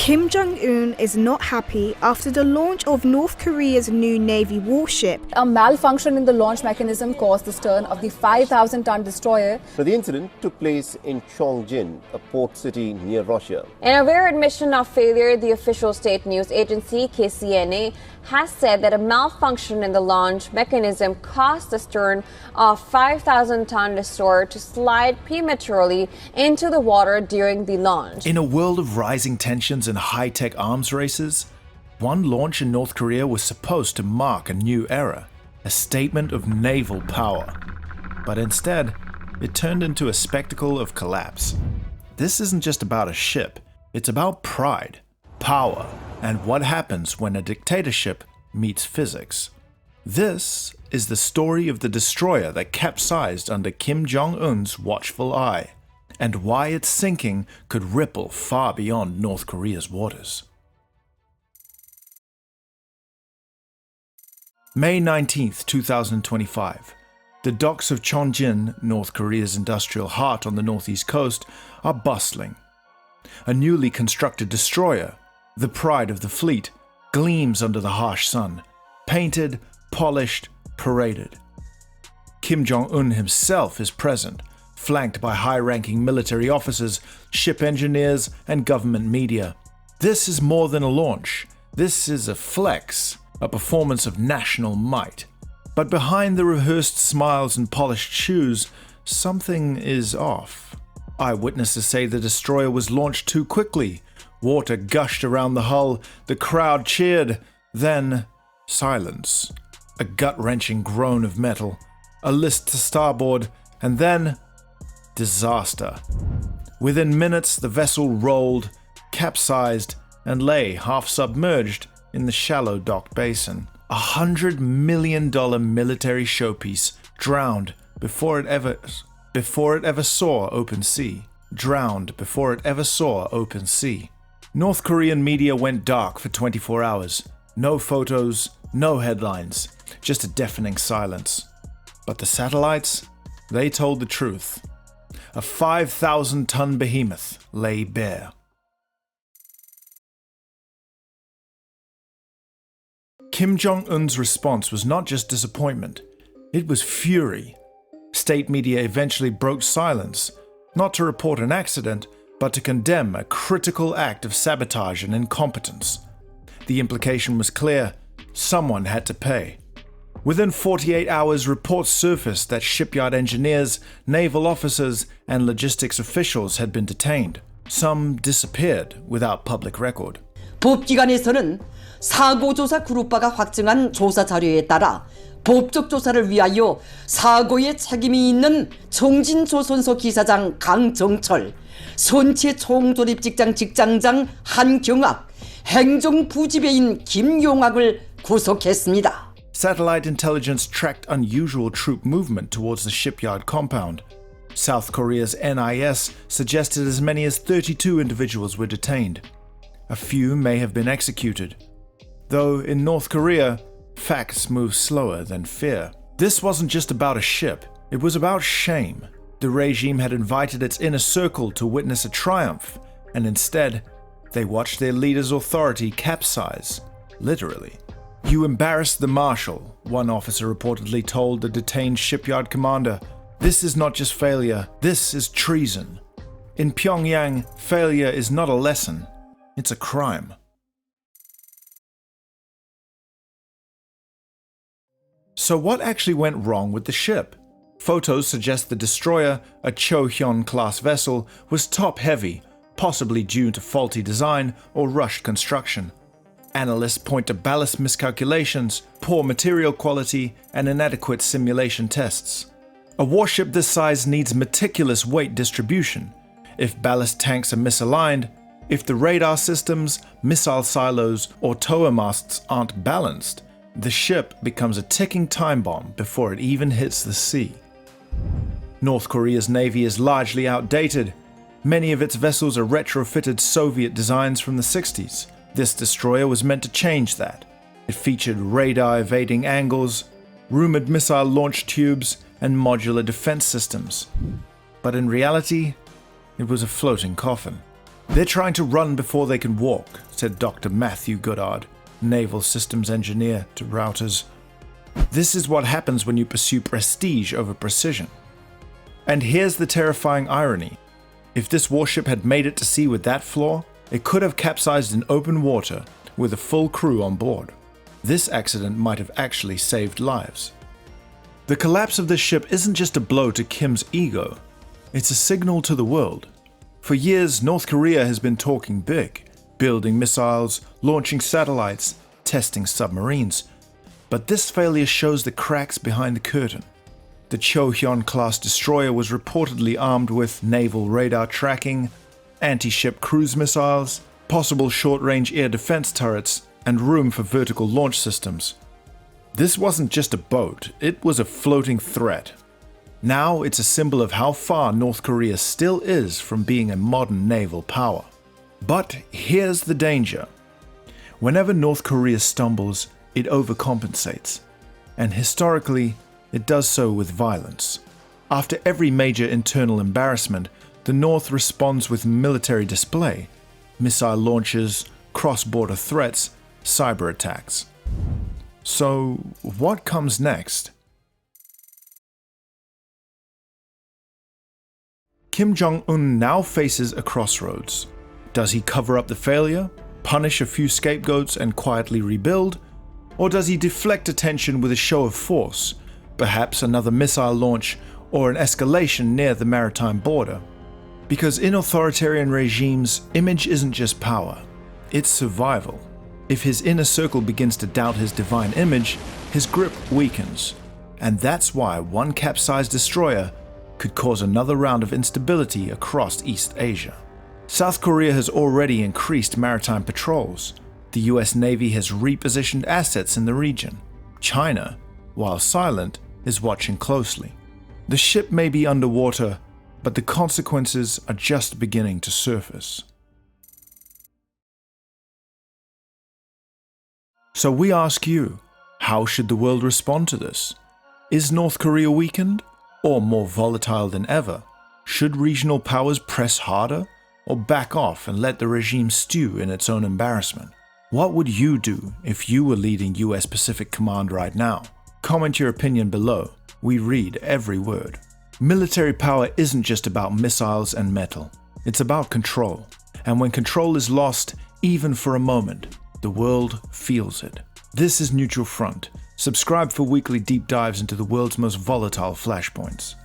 Kim Jong-un is not happy after the launch of North Korea's new Navy warship. A malfunction in the launch mechanism caused the stern of the 5,000-ton destroyer. So the incident took place in Chongjin, a port city near Russia. In a rare admission of failure, the official state news agency KCNA has said that a malfunction in the launch mechanism caused the stern of 5,000-ton destroyer to slide prematurely into the water during the launch. In a world of rising tensions and high-tech arms races, one launch in North Korea was supposed to mark a new era, a statement of naval power. But instead, it turned into a spectacle of collapse. This isn't just about a ship, it's about pride, power, and what happens when a dictatorship meets physics. This is the story of the destroyer that capsized under Kim Jong-un's watchful eye, and why its sinking could ripple far beyond North Korea's waters. May 19th, 2025. The docks of Chongjin, North Korea's industrial heart on the northeast coast, are bustling. A newly constructed destroyer, the pride of the fleet, gleams under the harsh sun, painted, polished, paraded. Kim Jong-un himself is present, flanked by high-ranking military officers, ship engineers, and government media. This is more than a launch. This is a flex, a performance of national might. But behind the rehearsed smiles and polished shoes, something is off. Eyewitnesses say the destroyer was launched too quickly. Water gushed around the hull, the crowd cheered, then silence. A gut-wrenching groan of metal, a list to starboard, and then disaster. Within minutes, the vessel rolled, capsized, and lay half-submerged in the shallow dock basin. $100 million military showpiece drowned before it ever saw open sea. Drowned before it ever saw open sea. North Korean media went dark for 24 hours. No photos, no headlines, just a deafening silence. But the satellites, they told the truth. A 5,000-ton behemoth lay bare. Kim Jong-un's response was not just disappointment, it was fury. State media eventually broke silence, not to report an accident, but to condemn a critical act of sabotage and incompetence. The implication was clear: someone had to pay. Within 48 hours, reports surfaced that shipyard engineers, naval officers, and logistics officials had been detained. Some disappeared without public record. 법기관에서는 사고조사 그룹바가 확정한 조사 자료에 따라 법적 조사를 위하여 사고에 책임이 있는 정진조선소 기사장 강정철, 선체 총조립 직장 직장장 한경학, 행정부지배인 김용학을 구속했습니다. Satellite intelligence tracked unusual troop movement towards the shipyard compound. South Korea's NIS suggested as many as 32 individuals were detained. A few may have been executed. Though in North Korea, facts move slower than fear. This wasn't just about a ship, it was about shame. The regime had invited its inner circle to witness a triumph, and instead, they watched their leader's authority capsize, literally. "You embarrassed the marshal," one officer reportedly told the detained shipyard commander. "This is not just failure, this is treason. In Pyongyang, failure is not a lesson, it's a crime." So what actually went wrong with the ship? Photos suggest the destroyer, a Chohyun-class vessel, was top-heavy, possibly due to faulty design or rushed construction. Analysts point to ballast miscalculations, poor material quality, and inadequate simulation tests. A warship this size needs meticulous weight distribution. If ballast tanks are misaligned, if the radar systems, missile silos, or tower masts aren't balanced, the ship becomes a ticking time bomb before it even hits the sea. North Korea's navy is largely outdated. Many of its vessels are retrofitted Soviet designs from the 60s. This destroyer was meant to change that. It featured radar-evading angles, rumored missile launch tubes, and modular defense systems. But in reality, it was a floating coffin. They're trying to run before they can walk, said Dr. Matthew Goddard, naval systems engineer, to Reuters. This is what happens when you pursue prestige over precision. And here's the terrifying irony. If this warship had made it to sea with that flaw, it could have capsized in open water with a full crew on board. This accident might have actually saved lives. The collapse of this ship isn't just a blow to Kim's ego, it's a signal to the world. For years, North Korea has been talking big, building missiles, launching satellites, testing submarines. But this failure shows the cracks behind the curtain. The Chohyun-class destroyer was reportedly armed with naval radar tracking, anti-ship cruise missiles, possible short-range air defense turrets, and room for vertical launch systems. This wasn't just a boat, it was a floating threat. Now it's a symbol of how far North Korea still is from being a modern naval power. But here's the danger. Whenever North Korea stumbles, it overcompensates. And historically, it does so with violence. After every major internal embarrassment, the North responds with military display, missile launches, cross-border threats, cyber attacks. So, what comes next? Kim Jong-un now faces a crossroads. Does he cover up the failure, punish a few scapegoats and quietly rebuild? Or does he deflect attention with a show of force, perhaps another missile launch or an escalation near the maritime border? Because in authoritarian regimes, image isn't just power, it's survival. If his inner circle begins to doubt his divine image, his grip weakens. And that's why one capsized destroyer could cause another round of instability across East Asia. South Korea has already increased maritime patrols. The US Navy has repositioned assets in the region. China, while silent, is watching closely. The ship may be underwater, but the consequences are just beginning to surface. So we ask you, how should the world respond to this? Is North Korea weakened, or more volatile than ever? Should regional powers press harder, or back off and let the regime stew in its own embarrassment? What would you do if you were leading US Pacific Command right now? Comment your opinion below. We read every word. Military power isn't just about missiles and metal. It's about control. And when control is lost, even for a moment, the world feels it. This is Neutral Front. Subscribe for weekly deep dives into the world's most volatile flashpoints.